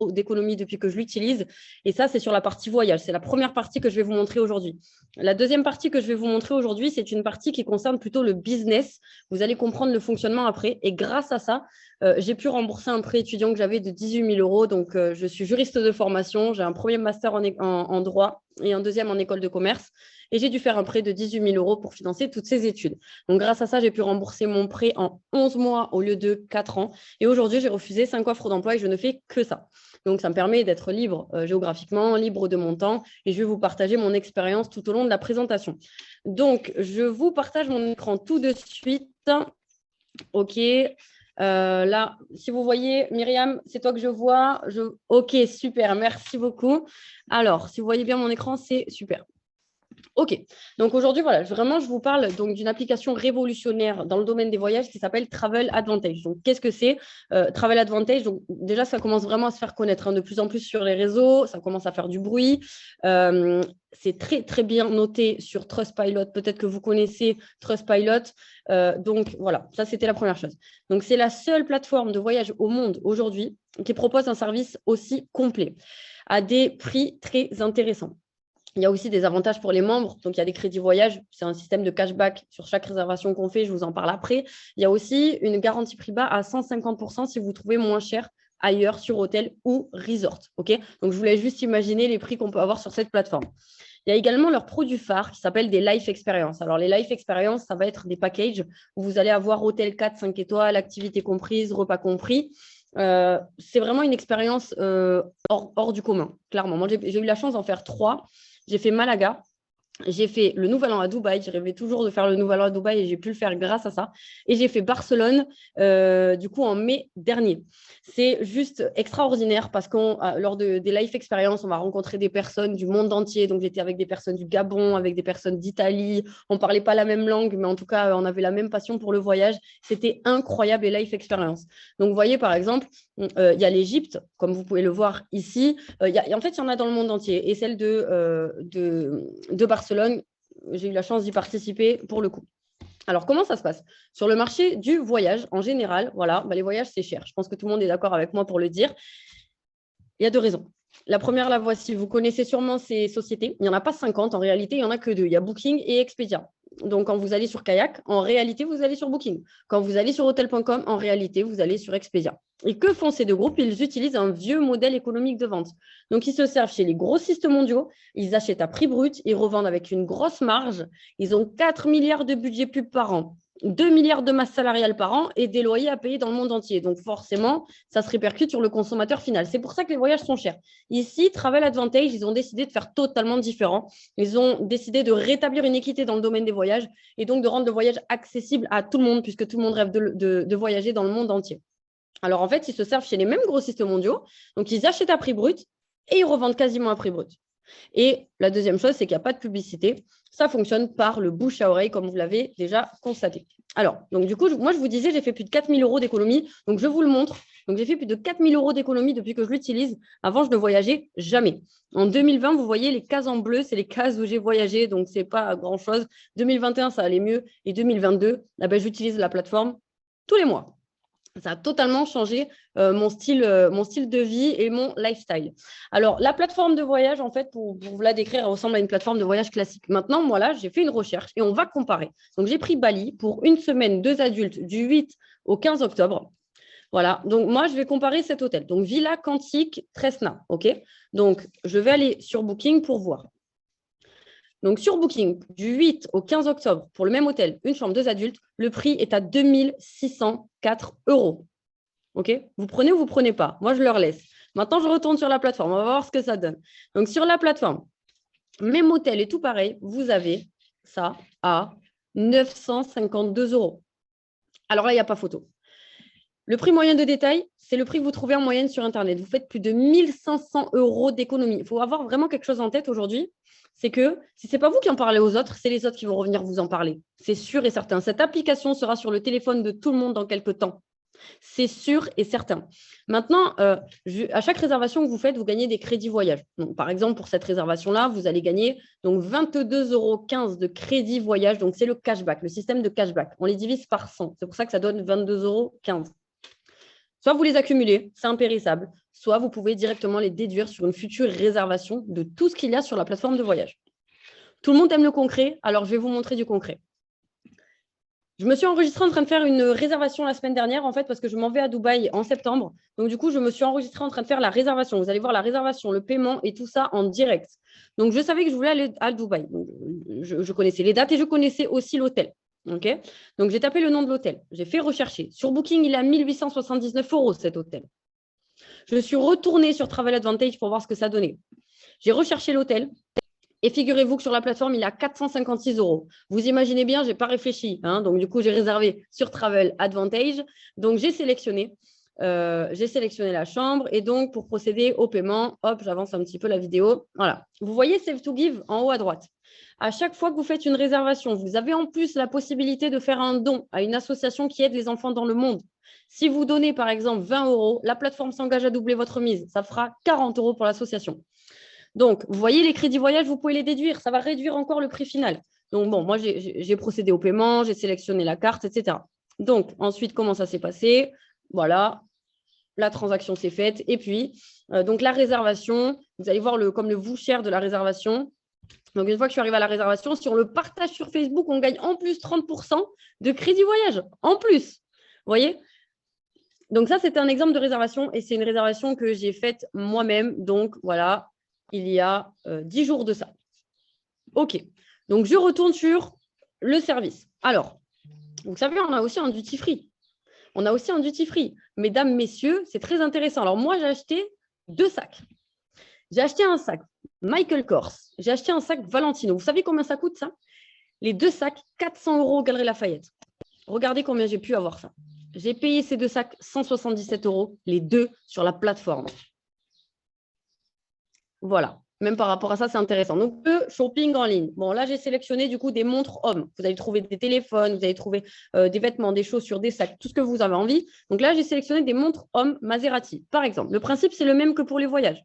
d'économie depuis que je l'utilise. Et ça, c'est sur la partie voyage. C'est la première partie que je vais vous montrer aujourd'hui. La deuxième partie que je vais vous montrer aujourd'hui, c'est une partie qui concerne plutôt le business. Vous allez comprendre le fonctionnement après. Et grâce à ça, j'ai pu rembourser un prêt étudiant que j'avais de 18 000 euros. Donc, je suis juriste de formation. J'ai un premier master en droit et un deuxième en école de commerce. Et j'ai dû faire un prêt de 18 000 euros pour financer toutes ces études. Donc, grâce à ça, j'ai pu rembourser mon prêt en 11 mois au lieu de 4 ans. Et aujourd'hui, j'ai refusé 5 offres d'emploi et je ne fais que ça. Donc, ça me permet d'être libre géographiquement, libre de mon temps. Et je vais vous partager mon expérience tout au long de la présentation. Donc, je vous partage mon écran tout de suite. OK. Là, si vous voyez, Myriam, c'est toi que je vois. OK, super. Merci beaucoup. Alors, si vous voyez bien mon écran, c'est super. OK. Donc aujourd'hui, voilà, vraiment, je vous parle donc d'une application révolutionnaire dans le domaine des voyages qui s'appelle Travel Advantage. Donc, qu'est-ce que c'est Travel Advantage? Donc, déjà, ça commence vraiment à se faire connaître de plus en plus sur les réseaux. Ça commence à faire du bruit. C'est très, très bien noté sur Trustpilot. Peut-être que vous connaissez Trustpilot. Donc, voilà, ça, c'était la première chose. Donc, c'est la seule plateforme de voyage au monde aujourd'hui qui propose un service aussi complet à des prix très intéressants. Il y a aussi des avantages pour les membres. Donc, il y a des crédits voyage. C'est un système de cashback sur chaque réservation qu'on fait. Je vous en parle après. Il y a aussi une garantie prix bas à 150% si vous trouvez moins cher ailleurs sur hôtel ou resort. Okay, donc, je voulais juste imaginer les prix qu'on peut avoir sur cette plateforme. Il y a également leur produit phare qui s'appelle des Life Experience. Alors, les Life Experience, ça va être des packages où vous allez avoir hôtel 4, 5 étoiles, activité comprise, repas compris. C'est vraiment une expérience hors du commun, clairement. Moi, j'ai eu la chance d'en faire 3. J'ai fait Malaga, j'ai fait le Nouvel An à Dubaï. Je rêvais toujours de faire le Nouvel An à Dubaï et j'ai pu le faire grâce à ça. Et j'ai fait Barcelone, du coup, en mai dernier. C'est juste extraordinaire parce que lors des life experience, on va rencontrer des personnes du monde entier. Donc, j'étais avec des personnes du Gabon, avec des personnes d'Italie. On ne parlait pas la même langue, mais en tout cas, on avait la même passion pour le voyage. C'était incroyable les life experience. Donc, vous voyez, par exemple, il y a l'Égypte, comme vous pouvez le voir ici. En fait, il y en a dans le monde entier. Et celle de Barcelone, j'ai eu la chance d'y participer pour le coup. Alors, comment ça se passe? Sur le marché du voyage, en général, voilà, les voyages, c'est cher. Je pense que tout le monde est d'accord avec moi pour le dire. Il y a 2 raisons. La première, la voici. Vous connaissez sûrement ces sociétés. Il n'y en a pas 50. En réalité, il n'y en a que 2. Il y a Booking et Expedia. Donc, quand vous allez sur Kayak, en réalité, vous allez sur Booking. Quand vous allez sur Hotel.com, en réalité, vous allez sur Expedia. Et que font ces 2 groupes? Ils utilisent un vieux modèle économique de vente. Donc, ils se servent chez les grossistes mondiaux. Ils achètent à prix brut. Ils revendent avec une grosse marge. Ils ont 4 milliards de budget pub par an. 2 milliards de masse salariale par an et des loyers à payer dans le monde entier. Donc, forcément, ça se répercute sur le consommateur final. C'est pour ça que les voyages sont chers. Ici, Travel Advantage, ils ont décidé de faire totalement différent. Ils ont décidé de rétablir une équité dans le domaine des voyages et donc de rendre le voyage accessible à tout le monde puisque tout le monde rêve de voyager dans le monde entier. Alors, en fait, ils se servent chez les mêmes grossistes mondiaux. Donc, ils achètent à prix brut et ils revendent quasiment à prix brut. Et la deuxième chose, c'est qu'il n'y a pas de publicité. Ça fonctionne par le bouche à oreille, comme vous l'avez déjà constaté. Alors, donc du coup, moi, je vous disais, j'ai fait plus de 4 000 euros d'économie. Donc, je vous le montre. Donc, j'ai fait plus de 4 000 euros d'économie depuis que je l'utilise. Avant, je ne voyageais jamais. En 2020, vous voyez, les cases en bleu, c'est les cases où j'ai voyagé. Donc, ce n'est pas grand-chose. 2021, ça allait mieux. Et 2022, j'utilise la plateforme tous les mois. Ça a totalement changé mon style de vie et mon lifestyle. Alors, la plateforme de voyage, en fait, pour vous la décrire, elle ressemble à une plateforme de voyage classique. Maintenant, moi, là, j'ai fait une recherche et on va comparer. Donc, j'ai pris Bali pour une semaine, 2 adultes, du 8 au 15 octobre. Voilà, donc moi, je vais comparer cet hôtel. Donc, Villa Quantique Tresna, OK? Donc, je vais aller sur Booking pour voir. Donc, sur Booking, du 8 au 15 octobre, pour le même hôtel, une chambre, 2 adultes, le prix est à 2 604 €. OK? Vous prenez ou vous ne prenez pas? Moi, je leur laisse. Maintenant, je retourne sur la plateforme. On va voir ce que ça donne. Donc, sur la plateforme, même hôtel et tout pareil, vous avez ça à 952 €. Alors là, il n'y a pas photo. Le prix moyen de détail, c'est le prix que vous trouvez en moyenne sur Internet. Vous faites plus de 1 500 € d'économie. Il faut avoir vraiment quelque chose en tête aujourd'hui. C'est que si ce n'est pas vous qui en parlez aux autres, c'est les autres qui vont revenir vous en parler. C'est sûr et certain. Cette application sera sur le téléphone de tout le monde dans quelques temps. C'est sûr et certain. Maintenant, à chaque réservation que vous faites, vous gagnez des crédits voyage. Donc, par exemple, pour cette réservation-là, vous allez gagner donc 22,15 € de crédit voyage. Donc, c'est le cashback, le système de cashback. On les divise par 100. C'est pour ça que ça donne 22,15 €. Soit vous les accumulez, c'est impérissable. soit vous pouvez directement les déduire sur une future réservation de tout ce qu'il y a sur la plateforme de voyage. Tout le monde aime le concret, alors je vais vous montrer du concret. Je me suis enregistrée en train de faire une réservation la semaine dernière, en fait, parce que je m'en vais à Dubaï en septembre. Donc, du coup, je me suis enregistrée en train de faire la réservation. Vous allez voir la réservation, le paiement et tout ça en direct. Donc, je savais que je voulais aller à Dubaï. Donc, je connaissais les dates et je connaissais aussi l'hôtel. Okay, donc, j'ai tapé le nom de l'hôtel. J'ai fait rechercher. Sur Booking, il est à 1 879 € cet hôtel. Je suis retournée sur Travel Advantage pour voir ce que ça donnait. J'ai recherché l'hôtel. Et figurez-vous que sur la plateforme, il est à 456 €. Vous imaginez bien, je n'ai pas réfléchi. Donc, du coup, j'ai réservé sur Travel Advantage. Donc, j'ai sélectionné la chambre. Et donc, pour procéder au paiement, hop, j'avance un petit peu la vidéo. Voilà. Vous voyez Save to Give en haut à droite. À chaque fois que vous faites une réservation, vous avez en plus la possibilité de faire un don à une association qui aide les enfants dans le monde. Si vous donnez, par exemple, 20 €, la plateforme s'engage à doubler votre mise. Ça fera 40 € pour l'association. Donc, vous voyez, les crédits voyage, vous pouvez les déduire. Ça va réduire encore le prix final. Donc, bon, moi, j'ai procédé au paiement, j'ai sélectionné la carte, etc. Donc, ensuite, comment ça s'est passé? Voilà, la transaction s'est faite. Et puis, donc, la réservation, vous allez voir comme le voucher de la réservation. Donc, une fois que je suis arrivée à la réservation, si on le partage sur Facebook, on gagne en plus 30% de crédit voyage. En plus, vous voyez? Donc, ça, c'était un exemple de réservation et c'est une réservation que j'ai faite moi-même. Donc, voilà. Il y a 10 jours de ça. OK. Donc, je retourne sur le service. Alors, vous savez, on a aussi un duty free. Mesdames, messieurs, c'est très intéressant. Alors, moi, j'ai acheté 2 sacs. J'ai acheté un sac Michael Kors. J'ai acheté un sac Valentino. Vous savez combien ça coûte, ça? Les 2 sacs, 400 € Galeries Lafayette. Regardez combien j'ai pu avoir ça. J'ai payé ces 2 sacs 177 €, les deux sur la plateforme. Voilà, même par rapport à ça, c'est intéressant. Donc, le shopping en ligne. Bon, là, j'ai sélectionné du coup des montres hommes. Vous allez trouver des téléphones, vous allez trouver des vêtements, des chaussures, des sacs, tout ce que vous avez envie. Donc là, j'ai sélectionné des montres hommes Maserati, par exemple. Le principe, c'est le même que pour les voyages.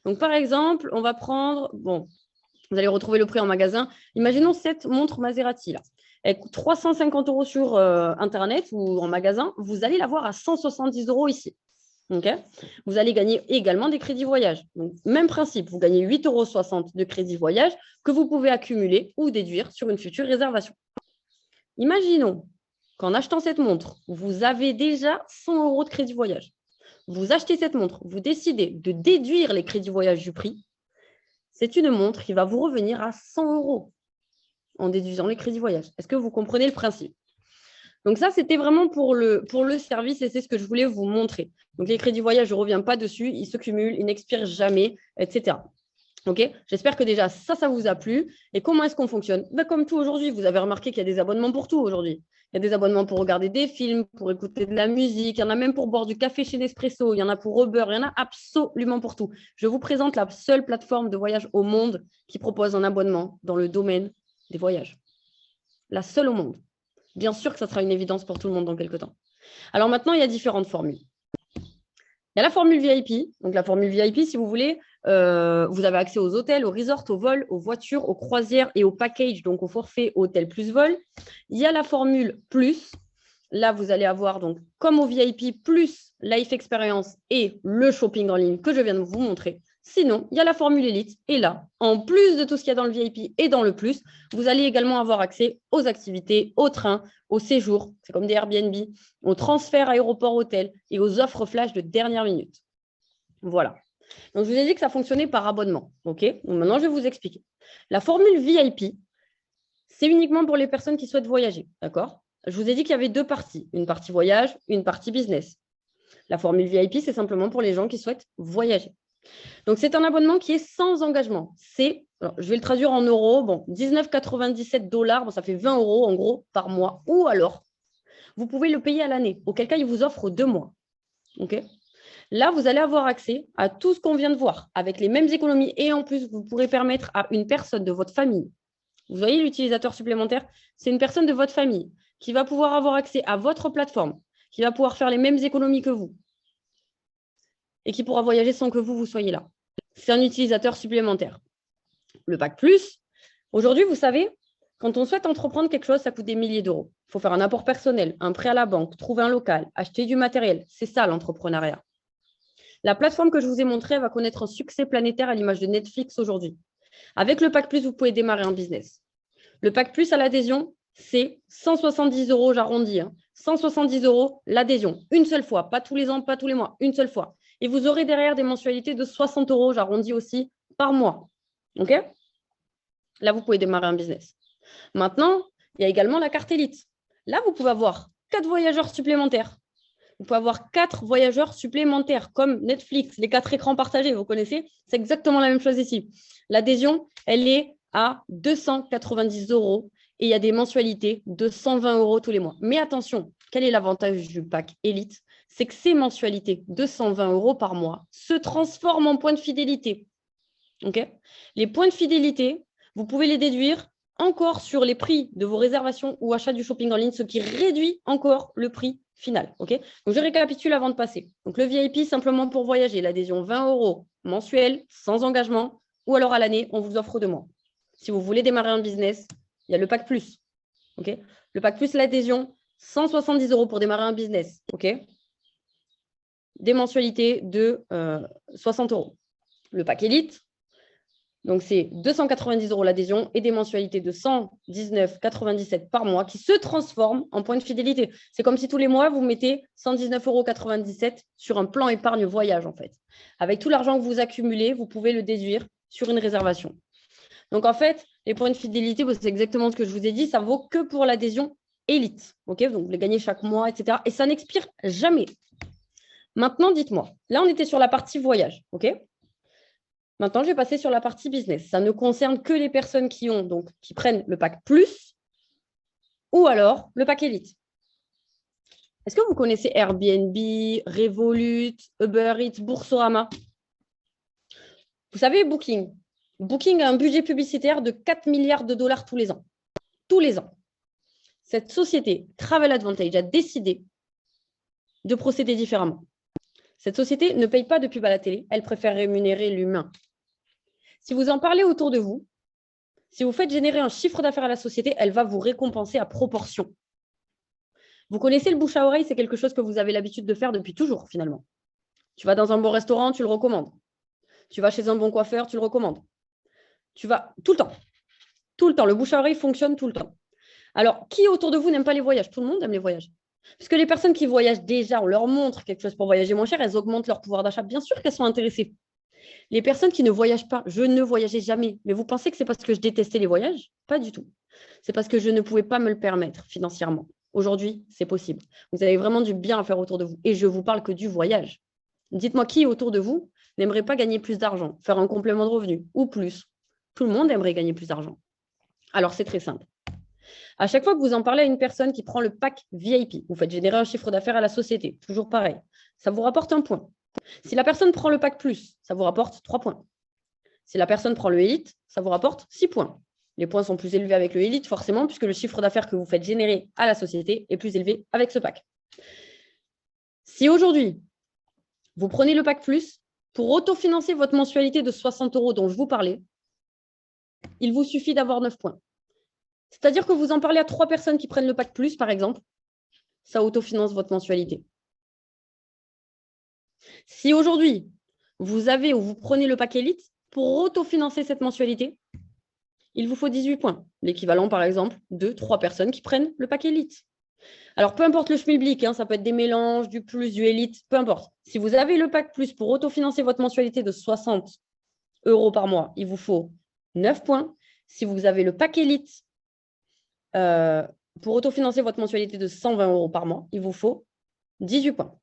Donc, par exemple, on va prendre, bon, vous allez retrouver le prix en magasin. Imaginons cette montre Maserati là. Elle coûte 350 € sur Internet ou en magasin. Vous allez l'avoir à 170 € ici. Okay. Vous allez gagner également des crédits voyage. Donc, même principe, vous gagnez 8,60 € de crédits voyage que vous pouvez accumuler ou déduire sur une future réservation. Imaginons qu'en achetant cette montre, vous avez déjà 100 € de crédit voyage. Vous achetez cette montre, vous décidez de déduire les crédits voyage du prix. C'est une montre qui va vous revenir à 100 € en déduisant les crédits voyage. Est-ce que vous comprenez le principe? Donc ça, c'était vraiment pour le service et c'est ce que je voulais vous montrer. Donc les crédits voyage, je ne reviens pas dessus, ils se cumulent, ils n'expirent jamais, etc. Ok, j'espère que déjà ça vous a plu. Et comment est-ce qu'on fonctionne? Comme tout aujourd'hui, vous avez remarqué qu'il y a des abonnements pour tout aujourd'hui. Il y a des abonnements pour regarder des films, pour écouter de la musique, il y en a même pour boire du café chez Nespresso, il y en a pour Uber, il y en a absolument pour tout. Je vous présente la seule plateforme de voyage au monde qui propose un abonnement dans le domaine des voyages. La seule au monde. Bien sûr que ça sera une évidence pour tout le monde dans quelques temps. Alors maintenant, il y a différentes formules. Il y a la formule VIP. Donc la formule VIP, si vous voulez, vous avez accès aux hôtels, aux resorts, aux vols, aux voitures, aux croisières et aux packages, donc au forfait hôtel plus vol. Il y a la formule plus. Là, vous allez avoir, donc, comme au VIP, plus Life Experience et le shopping en ligne que je viens de vous montrer. Sinon, il y a la formule Elite. Et là, en plus de tout ce qu'il y a dans le VIP et dans le plus, vous allez également avoir accès aux activités, aux trains, aux séjours, c'est comme des Airbnb, aux transferts aéroport-hôtel et aux offres flash de dernière minute. Voilà. Donc, je vous ai dit que ça fonctionnait par abonnement. OK? Donc, maintenant, je vais vous expliquer. La formule VIP, c'est uniquement pour les personnes qui souhaitent voyager. D'accord? Je vous ai dit qu'il y avait 2 parties. Une partie voyage, une partie business. La formule VIP, c'est simplement pour les gens qui souhaitent voyager. Donc, c'est un abonnement qui est sans engagement. Alors, je vais le traduire en euros. Bon, 19,97 $, bon, ça fait 20 € en gros par mois. Ou alors, vous pouvez le payer à l'année, auquel cas il vous offre 2 mois. OK? Là, vous allez avoir accès à tout ce qu'on vient de voir, avec les mêmes économies. Et en plus, vous pourrez permettre à une personne de votre famille, vous voyez l'utilisateur supplémentaire, c'est une personne de votre famille qui va pouvoir avoir accès à votre plateforme, qui va pouvoir faire les mêmes économies que vous et qui pourra voyager sans que vous soyez là. C'est un utilisateur supplémentaire. Le pack plus, aujourd'hui, vous savez, quand on souhaite entreprendre quelque chose, ça coûte des milliers d'euros. Il faut faire un apport personnel, un prêt à la banque, trouver un local, acheter du matériel. C'est ça l'entrepreneuriat. La plateforme que je vous ai montrée va connaître un succès planétaire à l'image de Netflix aujourd'hui. Avec le Pack Plus, vous pouvez démarrer un business. Le Pack Plus à l'adhésion, c'est 170 €, j'arrondis. 170 € l'adhésion, une seule fois, pas tous les ans, pas tous les mois, une seule fois. Et vous aurez derrière des mensualités de 60 €, j'arrondis aussi, par mois. OK? Là, vous pouvez démarrer un business. Maintenant, il y a également la carte élite. Là, vous pouvez avoir 4 voyageurs supplémentaires. Vous pouvez avoir 4 voyageurs supplémentaires, comme Netflix, les 4 écrans partagés, vous connaissez? C'est exactement la même chose ici. L'adhésion, elle est à 290 € et il y a des mensualités de 120 € tous les mois. Mais attention, quel est l'avantage du pack élite? C'est que ces mensualités de 120 € par mois se transforment en points de fidélité. Okay? Les points de fidélité, vous pouvez les déduire encore sur les prix de vos réservations ou achats du shopping en ligne, ce qui réduit encore le prix final. Okay? Donc, je récapitule avant de passer. Donc, le VIP, simplement pour voyager, l'adhésion 20 € mensuel, sans engagement, ou alors à l'année, on vous offre 2 mois. Si vous voulez démarrer un business, il y a le Pack Plus. Okay? Le Pack Plus, l'adhésion, 170 € pour démarrer un business. Okay? Des mensualités de 60 €. Le Pack Elite, donc c'est 290 € l'adhésion et des mensualités de 119,97 € par mois qui se transforment en points de fidélité. C'est comme si tous les mois, vous mettez 119,97 € sur un plan épargne voyage en fait. Avec tout l'argent que vous accumulez, vous pouvez le déduire sur une réservation. Donc en fait, les points de fidélité, c'est exactement ce que je vous ai dit, ça vaut que pour l'adhésion élite. Okay, donc vous les gagnez chaque mois, etc. Et ça n'expire jamais. Maintenant, dites-moi, là on était sur la partie voyage, ok? Maintenant, je vais passer sur la partie business. Ça ne concerne que les personnes qui prennent le pack plus ou alors le pack élite. Est-ce que vous connaissez Airbnb, Revolut, Uber Eats, Boursorama? Vous savez, Booking. Booking a un budget publicitaire de 4 milliards de dollars tous les ans. Tous les ans. Cette société, Travel Advantage, a décidé de procéder différemment. Cette société ne paye pas de pub à la télé, elle préfère rémunérer l'humain. Si vous en parlez autour de vous, si vous faites générer un chiffre d'affaires à la société, elle va vous récompenser à proportion. Vous connaissez le bouche à oreille, c'est quelque chose que vous avez l'habitude de faire depuis toujours, finalement. Tu vas dans un bon restaurant, tu le recommandes. Tu vas chez un bon coiffeur, tu le recommandes. Tu vas tout le temps. Tout le temps. Le bouche à oreille fonctionne tout le temps. Alors, qui autour de vous n'aime pas les voyages? Tout le monde aime les voyages. Parce que les personnes qui voyagent déjà, on leur montre quelque chose pour voyager moins cher, elles augmentent leur pouvoir d'achat. Bien sûr qu'elles sont intéressées. Les personnes qui ne voyagent pas, je ne voyageais jamais. Mais vous pensez que c'est parce que je détestais les voyages? Pas du tout. C'est parce que je ne pouvais pas me le permettre financièrement. Aujourd'hui, c'est possible. Vous avez vraiment du bien à faire autour de vous. Et je ne vous parle que du voyage. Dites-moi qui autour de vous n'aimerait pas gagner plus d'argent, faire un complément de revenu ou plus? Tout le monde aimerait gagner plus d'argent. Alors, c'est très simple. À chaque fois que vous en parlez à une personne qui prend le pack VIP, vous faites générer un chiffre d'affaires à la société, toujours pareil, ça vous rapporte 1 point. Si la personne prend le pack plus, ça vous rapporte 3 points. Si la personne prend le élite, ça vous rapporte 6 points. Les points sont plus élevés avec le élite, forcément, puisque le chiffre d'affaires que vous faites générer à la société est plus élevé avec ce pack. Si aujourd'hui, vous prenez le pack plus, pour autofinancer votre mensualité de 60 € dont je vous parlais, il vous suffit d'avoir 9 points. C'est-à-dire que vous en parlez à 3 personnes qui prennent le pack plus, par exemple, ça autofinance votre mensualité. Si aujourd'hui, vous avez ou vous prenez le pack élite, pour autofinancer cette mensualité, il vous faut 18 points. L'équivalent, par exemple, de 3 personnes qui prennent le pack élite. Alors, peu importe le schmilblick, ça peut être des mélanges, du plus, du élite, peu importe. Si vous avez le pack plus pour autofinancer votre mensualité de 60 € par mois, il vous faut 9 points. Si vous avez le pack élite pour autofinancer votre mensualité de 120 € par mois, il vous faut 18 points.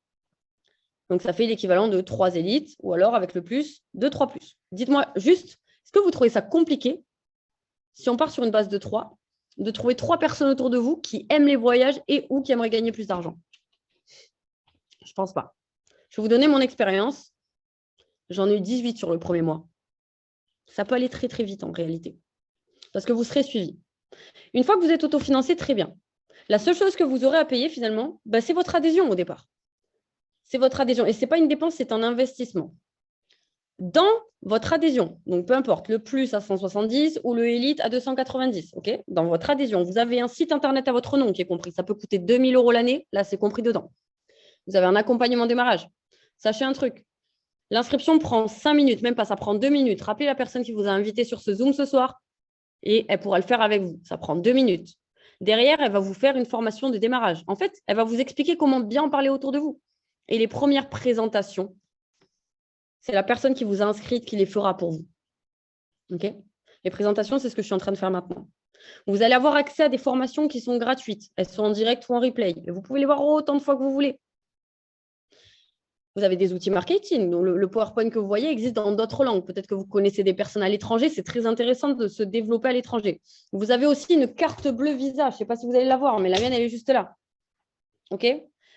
Donc, ça fait l'équivalent de 3 élites ou alors avec le plus de 3 plus. Dites-moi juste, est-ce que vous trouvez ça compliqué, si on part sur une base de 3, de trouver 3 personnes autour de vous qui aiment les voyages et ou qui aimeraient gagner plus d'argent? Je ne pense pas. Je vais vous donner mon expérience. J'en ai eu 18 sur le premier mois. Ça peut aller très, très vite en réalité. Parce que vous serez suivi. Une fois que vous êtes autofinancé, très bien. La seule chose que vous aurez à payer finalement, c'est votre adhésion au départ. C'est votre adhésion. Et ce n'est pas une dépense, c'est un investissement. Dans votre adhésion, donc peu importe, le plus à 170 ou le élite à 290, okay? Dans votre adhésion, vous avez un site internet à votre nom qui est compris. Ça peut coûter 2 000 € l'année. Là, c'est compris dedans. Vous avez un accompagnement démarrage. Sachez un truc. L'inscription prend 5 minutes, même pas, ça prend 2 minutes. Rappelez la personne qui vous a invité sur ce Zoom ce soir et elle pourra le faire avec vous. Ça prend 2 minutes. Derrière, elle va vous faire une formation de démarrage. En fait, elle va vous expliquer comment bien parler autour de vous. Et les premières présentations, c'est la personne qui vous a inscrite qui les fera pour vous. Okay. Les présentations, c'est ce que je suis en train de faire maintenant. Vous allez avoir accès à des formations qui sont gratuites. Elles sont en direct ou en replay. Et vous pouvez les voir autant de fois que vous voulez. Vous avez des outils marketing. Donc le PowerPoint que vous voyez existe dans d'autres langues. Peut-être que vous connaissez des personnes à l'étranger. C'est très intéressant de se développer à l'étranger. Vous avez aussi une carte bleue Visa. Je ne sais pas si vous allez la voir, mais la mienne, elle est juste là. OK ?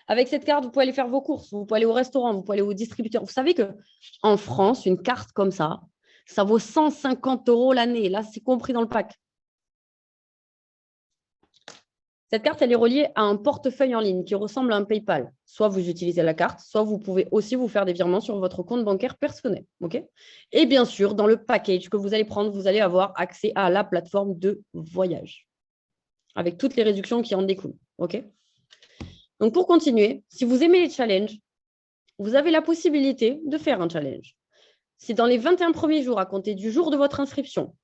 Avec cette carte, vous pouvez aller faire vos courses. Vous pouvez aller au restaurant. Vous pouvez aller au distributeur. Vous savez qu'en France, une carte comme ça vaut 150 € l'année. Là, c'est compris dans le pack. Cette carte, elle est reliée à un portefeuille en ligne qui ressemble à un PayPal. Soit vous utilisez la carte, soit vous pouvez aussi vous faire des virements sur votre compte bancaire personnel. Okay ? Et bien sûr, dans le package que vous allez prendre, vous allez avoir accès à la plateforme de voyage avec toutes les réductions qui en découlent. Okay ? Donc, pour continuer, si vous aimez les challenges, vous avez la possibilité de faire un challenge. Si dans les 21 premiers jours, à compter du jour de votre inscription,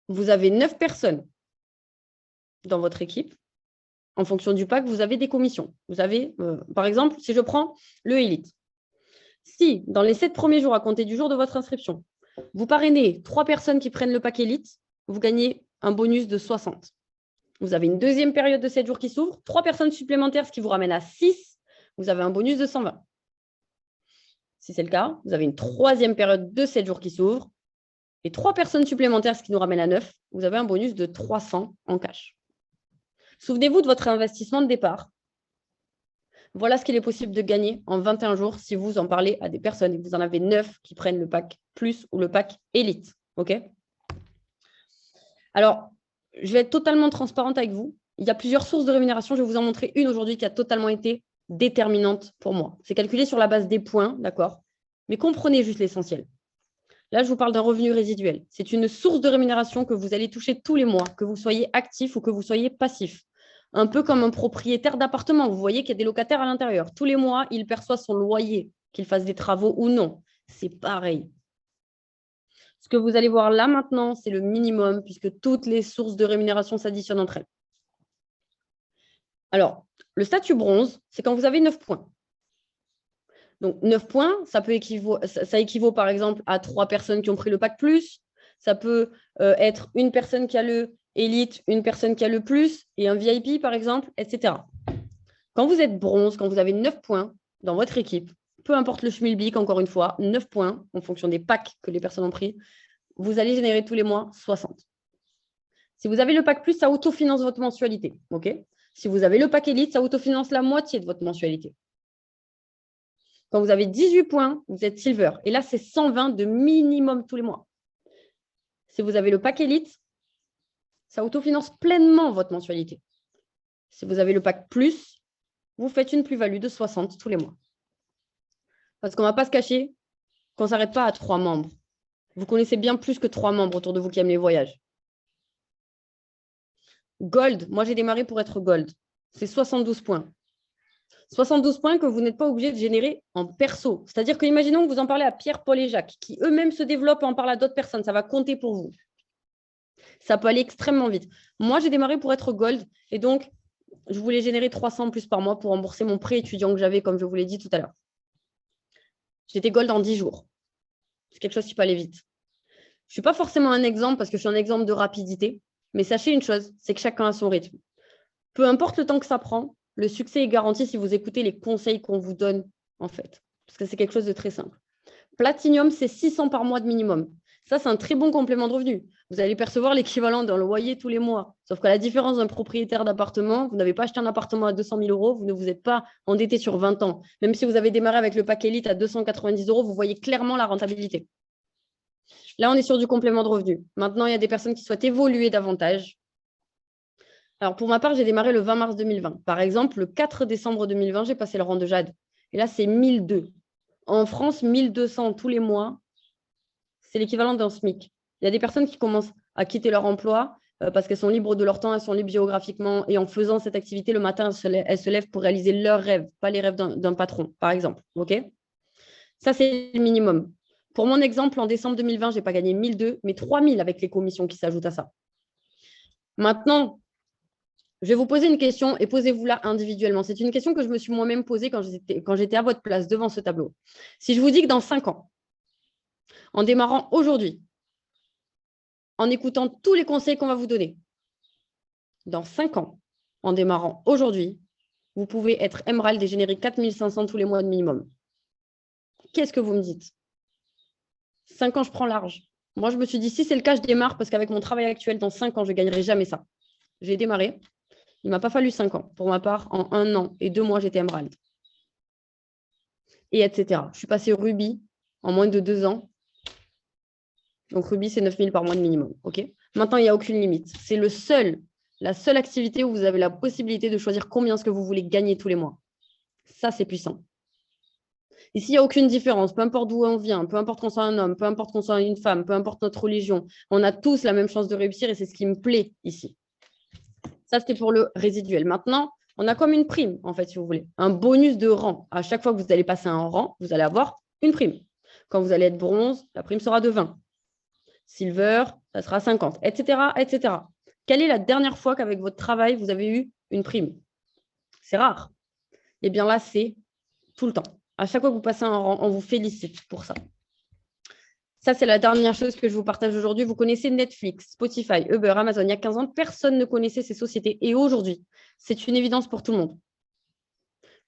vous avez 9 personnes dans votre équipe, en fonction du pack, vous avez des commissions. Vous avez, par exemple, si je prends le Elite, si dans les 7 premiers jours à compter du jour de votre inscription, vous parrainez 3 personnes qui prennent le pack Elite, vous gagnez un bonus de 60. Vous avez une deuxième période de 7 jours qui s'ouvre, 3 personnes supplémentaires, ce qui vous ramène à 6, vous avez un bonus de 120. Si c'est le cas, vous avez une troisième période de 7 jours qui s'ouvre, et 3 personnes supplémentaires, ce qui nous ramène à 9, vous avez un bonus de 300 en cash. Souvenez-vous de votre investissement de départ. Voilà ce qu'il est possible de gagner en 21 jours si vous en parlez à des personnes et que vous en avez 9 qui prennent le pack plus ou le pack Elite. OK ? Alors, je vais être totalement transparente avec vous. Il y a plusieurs sources de rémunération. Je vais vous en montrer une aujourd'hui qui a totalement été déterminante pour moi. C'est calculé sur la base des points, d'accord ? Mais comprenez juste l'essentiel. Là, je vous parle d'un revenu résiduel. C'est une source de rémunération que vous allez toucher tous les mois, que vous soyez actif ou que vous soyez passif. Un peu comme un propriétaire d'appartement. Vous voyez qu'il y a des locataires à l'intérieur. Tous les mois, il perçoit son loyer, qu'il fasse des travaux ou non. C'est pareil. Ce que vous allez voir là maintenant, c'est le minimum puisque toutes les sources de rémunération s'additionnent entre elles. Alors, le statut bronze, c'est quand vous avez 9 points. Donc, 9 points, ça équivaut par exemple à 3 personnes qui ont pris le pack plus. Ça peut être une personne qui a le Elite, une personne qui a le plus et un VIP, par exemple, etc. Quand vous êtes bronze, quand vous avez 9 points dans votre équipe, peu importe le schmilblick, encore une fois, 9 points en fonction des packs que les personnes ont pris, vous allez générer tous les mois 60. Si vous avez le pack plus, ça autofinance votre mensualité. Okay ? Si vous avez le pack Elite, ça autofinance la moitié de votre mensualité. Quand vous avez 18 points, vous êtes silver. Et là, c'est 120 de minimum tous les mois. Si vous avez le pack Elite, ça autofinance pleinement votre mensualité. Si vous avez le pack plus, vous faites une plus-value de 60 tous les mois. Parce qu'on ne va pas se cacher qu'on ne s'arrête pas à 3 membres. Vous connaissez bien plus que 3 membres autour de vous qui aiment les voyages. Gold, moi j'ai démarré pour être Gold. C'est 72 points. 72 points que vous n'êtes pas obligé de générer en perso. C'est-à-dire que imaginons que vous en parlez à Pierre, Paul et Jacques, qui eux-mêmes se développent et en parlent à d'autres personnes. Ça va compter pour vous. Ça peut aller extrêmement vite. Moi, j'ai démarré pour être Gold et donc, je voulais générer 300 plus par mois pour rembourser mon prêt étudiant que j'avais, comme je vous l'ai dit tout à l'heure. J'étais Gold en 10 jours. C'est quelque chose qui peut aller vite. Je ne suis pas forcément un exemple parce que je suis un exemple de rapidité, mais sachez une chose, c'est que chacun a son rythme. Peu importe le temps que ça prend, le succès est garanti si vous écoutez les conseils qu'on vous donne, en fait. Parce que c'est quelque chose de très simple. Platinum, c'est 600 par mois de minimum. Ça, c'est un très bon complément de revenu. Vous allez percevoir l'équivalent d'un loyer tous les mois. Sauf qu'à la différence d'un propriétaire d'appartement, vous n'avez pas acheté un appartement à 200 000 €, vous ne vous êtes pas endetté sur 20 ans. Même si vous avez démarré avec le pack Elite à 290 €, vous voyez clairement la rentabilité. Là, on est sur du complément de revenu. Maintenant, il y a des personnes qui souhaitent évoluer davantage. Alors, pour ma part, j'ai démarré le 20 mars 2020. Par exemple, le 4 décembre 2020, j'ai passé le rang de Jade. Et là, c'est 1002. En France, 1200 tous les mois, c'est l'équivalent d'un SMIC. Il y a des personnes qui commencent à quitter leur emploi parce qu'elles sont libres de leur temps, elles sont libres géographiquement. Et en faisant cette activité, le matin, elles se lèvent pour réaliser leurs rêves, pas les rêves d'un patron, par exemple. Okay ? Ça, c'est le minimum. Pour mon exemple, en décembre 2020, je n'ai pas gagné 1 200, mais 3 000 avec les commissions qui s'ajoutent à ça. Maintenant, je vais vous poser une question et posez-vous-la individuellement. C'est une question que je me suis moi-même posée quand j'étais à votre place devant ce tableau. Si je vous dis que dans 5 ans, en démarrant aujourd'hui, en écoutant tous les conseils qu'on va vous donner, dans 5 ans, en démarrant aujourd'hui, vous pouvez être Emerald et générer 4 500 tous les mois de minimum. Qu'est-ce que vous me dites? 5 ans, je prends large. Moi, je me suis dit, si c'est le cas, je démarre parce qu'avec mon travail actuel, dans 5 ans, je ne gagnerai jamais ça. J'ai démarré. Il ne m'a pas fallu 5 ans. Pour ma part, en 1 an et 2 mois, j'étais Emerald. Et etc. Je suis passée Ruby en moins de 2 ans. Donc, Ruby, c'est 9 000 par mois de minimum. Okay, maintenant, il n'y a aucune limite. C'est la seule activité où vous avez la possibilité de choisir combien est-ce que vous voulez gagner tous les mois. Ça, c'est puissant. Ici, il n'y a aucune différence, peu importe d'où on vient, peu importe qu'on soit un homme, peu importe qu'on soit une femme, peu importe notre religion, on a tous la même chance de réussir et c'est ce qui me plaît ici. Ça, c'était pour le résiduel. Maintenant, on a comme une prime, en fait, si vous voulez, un bonus de rang. À chaque fois que vous allez passer un rang, vous allez avoir une prime. Quand vous allez être bronze, la prime sera de 20. Silver, ça sera 50, etc., etc. Quelle est la dernière fois qu'avec votre travail, vous avez eu une prime? C'est rare. Eh bien là, c'est tout le temps. À chaque fois que vous passez un rang, on vous félicite pour ça. Ça, c'est la dernière chose que je vous partage aujourd'hui. Vous connaissez Netflix, Spotify, Uber, Amazon. Il y a 15 ans, personne ne connaissait ces sociétés. Et aujourd'hui, c'est une évidence pour tout le monde.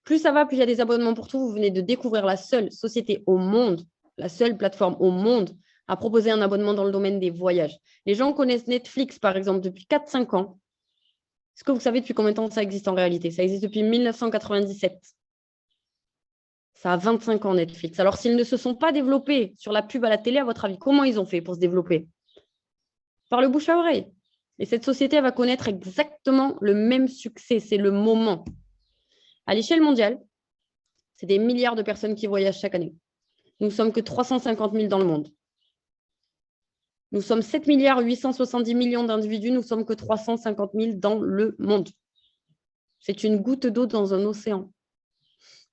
Plus ça va, plus il y a des abonnements pour tout. Vous venez de découvrir la seule société au monde, la seule plateforme au monde à proposer un abonnement dans le domaine des voyages. Les gens connaissent Netflix, par exemple, depuis 4-5 ans. Est-ce que vous savez depuis combien de temps ça existe en réalité? Ça existe depuis 1997. Ça a 25 ans, Netflix. Alors, s'ils ne se sont pas développés sur la pub à la télé, à votre avis, comment ils ont fait pour se développer? Par le bouche à oreille. Et cette société, elle va connaître exactement le même succès. C'est le moment. À l'échelle mondiale, c'est des milliards de personnes qui voyagent chaque année. Nous ne sommes que 350 000 dans le monde. Nous sommes 7 milliards 870 millions d'individus. Nous ne sommes que 350 000 dans le monde. C'est une goutte d'eau dans un océan.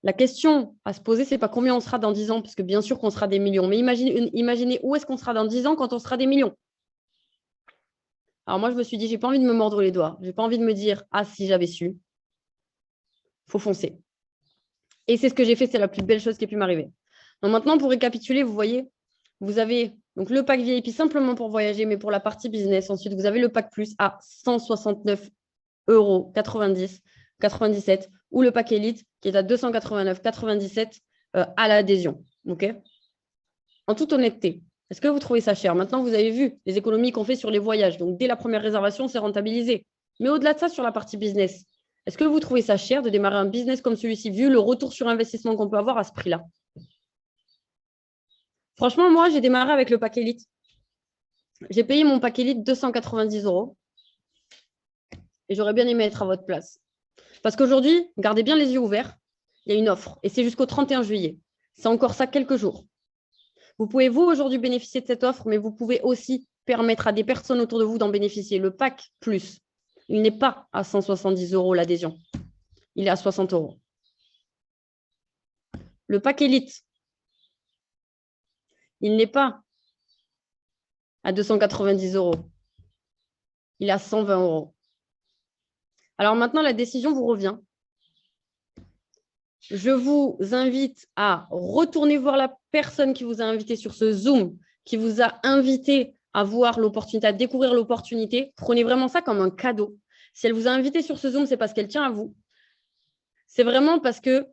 La question à se poser, ce n'est pas combien on sera dans 10 ans, parce que bien sûr qu'on sera des millions, mais imaginez où est-ce qu'on sera dans 10 ans quand on sera des millions. Alors moi, je me suis dit, je n'ai pas envie de me mordre les doigts. Je n'ai pas envie de me dire, ah, si j'avais su. Il faut foncer. Et c'est ce que j'ai fait, c'est la plus belle chose qui ait pu m'arriver. Donc maintenant, pour récapituler, vous voyez, vous avez donc le pack VIP simplement pour voyager, mais pour la partie business. Ensuite, vous avez le pack plus à 169,90 € 97 ou le pack élite qui est à 289,97 € à l'adhésion. Okay, en toute honnêteté, est-ce que vous trouvez ça cher? Maintenant, vous avez vu les économies qu'on fait sur les voyages. Donc, dès la première réservation, c'est rentabilisé. Mais au-delà de ça, sur la partie business, est-ce que vous trouvez ça cher de démarrer un business comme celui-ci, vu le retour sur investissement qu'on peut avoir à ce prix-là? Franchement, moi, j'ai démarré avec le pack élite. J'ai payé mon pack élite 290 € et j'aurais bien aimé être à votre place. Parce qu'aujourd'hui, gardez bien les yeux ouverts, il y a une offre et c'est jusqu'au 31 juillet. C'est encore ça quelques jours. Vous pouvez, vous, aujourd'hui, bénéficier de cette offre, mais vous pouvez aussi permettre à des personnes autour de vous d'en bénéficier. Le pack plus, il n'est pas à 170 € l'adhésion. Il est à 60 €. Le pack élite, il n'est pas à 290 €. Il est à 120 €. Alors maintenant, la décision vous revient. Je vous invite à retourner voir la personne qui vous a invité sur ce Zoom, qui vous a invité à voir l'opportunité, à découvrir l'opportunité. Prenez vraiment ça comme un cadeau. Si elle vous a invité sur ce Zoom, c'est parce qu'elle tient à vous. C'est vraiment parce que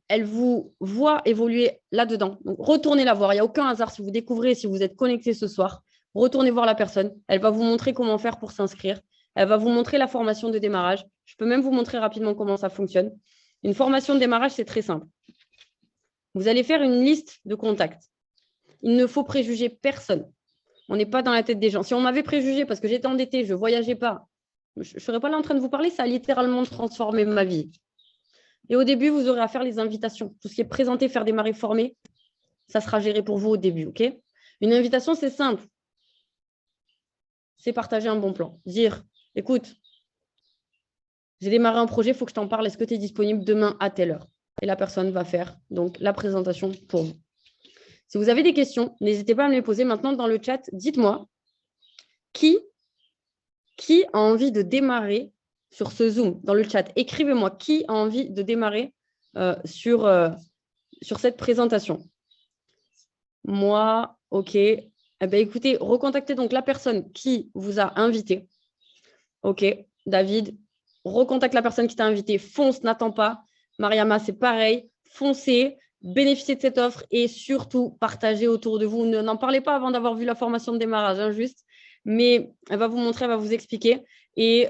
elle vous voit évoluer là-dedans. Donc, retournez la voir. Il n'y a aucun hasard. Si vous découvrez, si vous êtes connecté ce soir, retournez voir la personne. Elle va vous montrer comment faire pour s'inscrire. Elle va vous montrer la formation de démarrage. Je peux même vous montrer rapidement comment ça fonctionne. Une formation de démarrage, c'est très simple. Vous allez faire une liste de contacts. Il ne faut préjuger personne. On n'est pas dans la tête des gens. Si on m'avait préjugé parce que j'étais endettée, je ne voyageais pas, je ne serais pas là en train de vous parler, ça a littéralement transformé ma vie. Et au début, vous aurez à faire les invitations. Tout ce qui est présenté, faire démarrer, former, ça sera géré pour vous au début. Okay, une invitation, c'est simple. C'est partager un bon plan. Dire, écoute, j'ai démarré un projet, il faut que je t'en parle. Est-ce que tu es disponible demain à telle heure? et la personne va faire donc la présentation pour vous. Si vous avez des questions, n'hésitez pas à me les poser maintenant dans le chat. Dites-moi qui a envie de démarrer sur ce Zoom dans le chat. Écrivez-moi qui a envie de démarrer sur cette présentation. Moi, ok. Eh bien, écoutez, recontactez donc la personne qui vous a invité. Ok, David, recontacte la personne qui t'a invité. Fonce, n'attends pas. Mariama, c'est pareil. Foncez, bénéficiez de cette offre et surtout partagez autour de vous. N'en parlez pas avant d'avoir vu la formation de démarrage, hein, juste. Mais elle va vous montrer, elle va vous expliquer et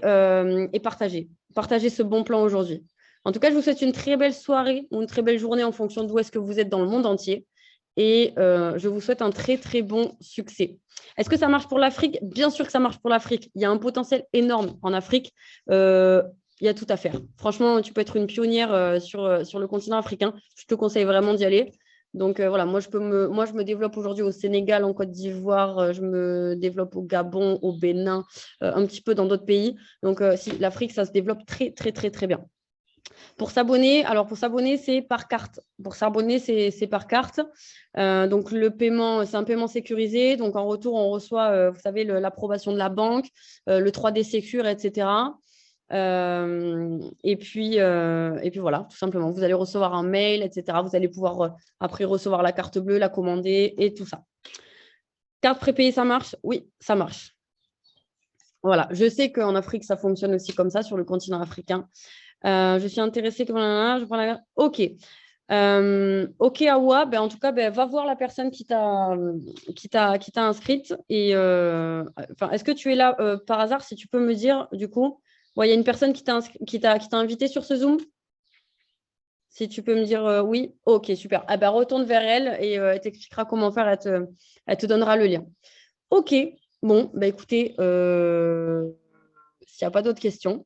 partagez. Partagez ce bon plan aujourd'hui. En tout cas, je vous souhaite une très belle soirée ou une très belle journée en fonction d'où est-ce que vous êtes dans le monde entier. Et je vous souhaite un très, très bon succès. Est-ce que ça marche pour l'Afrique? Bien sûr que ça marche pour l'Afrique. Il y a un potentiel énorme en Afrique. Il y a tout à faire. Franchement, tu peux être une pionnière sur le continent africain. Je te conseille vraiment d'y aller. Donc voilà, moi je me développe aujourd'hui au Sénégal, en Côte d'Ivoire, je me développe au Gabon, au Bénin, un petit peu dans d'autres pays. Donc si l'Afrique, ça se développe très, très, très, très bien. Pour s'abonner, c'est par carte. Pour s'abonner, c'est par carte. Donc, le paiement, c'est un paiement sécurisé. Donc, en retour, on reçoit, vous savez, l'approbation de la banque, le 3D Secure, etc. Et puis voilà, tout simplement. Vous allez recevoir un mail, etc. Vous allez pouvoir après recevoir la carte bleue, la commander et tout ça. Carte prépayée, ça marche? Oui, ça marche. Voilà, je sais qu'en Afrique, ça fonctionne aussi comme ça, sur le continent africain. Je suis intéressée. Je prends la... Ok. Ok, Awa, ben, en tout cas, ben, va voir la personne qui t'a inscrite. Et est-ce que tu es là par hasard? Si tu peux me dire, du coup, il y a une personne qui t'a invité sur ce Zoom? Si tu peux me dire oui. Ok, super. Ah, ben, retourne vers elle et elle t'expliquera comment faire. Elle te donnera le lien. Ok. Bon, ben, écoutez, s'il n'y a pas d'autres questions,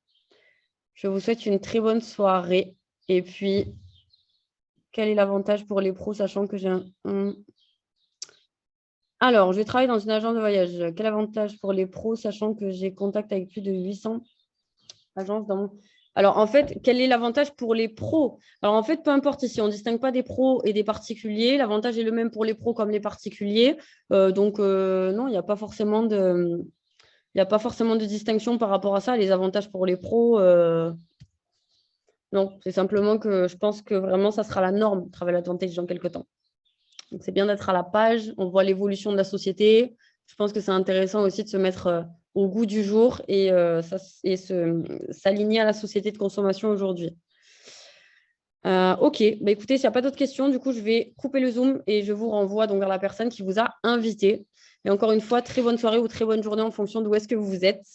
je vous souhaite une très bonne soirée. Et puis, quel est l'avantage pour les pros, sachant que j'ai un... Alors, je travaille dans une agence de voyage. Quel avantage pour les pros, sachant que j'ai contact avec plus de 800 agences dans mon... Alors, en fait, quel est l'avantage pour les pros? Alors, en fait, peu importe ici, on ne distingue pas des pros et des particuliers. L'avantage est le même pour les pros comme les particuliers. Donc, non, il n'y a pas forcément de... Il n'y a pas forcément de distinction par rapport à ça. Les avantages pour les pros, non, c'est simplement que je pense que vraiment, ça sera la norme, Travel Advantage, dans quelques temps. Donc, c'est bien d'être à la page. On voit l'évolution de la société. Je pense que c'est intéressant aussi de se mettre au goût du jour et s'aligner à la société de consommation aujourd'hui. Ok, bah, écoutez, s'il n'y a pas d'autres questions, du coup, je vais couper le Zoom et je vous renvoie donc vers la personne qui vous a invité. Et encore une fois, très bonne soirée ou très bonne journée en fonction d'où est-ce que vous êtes.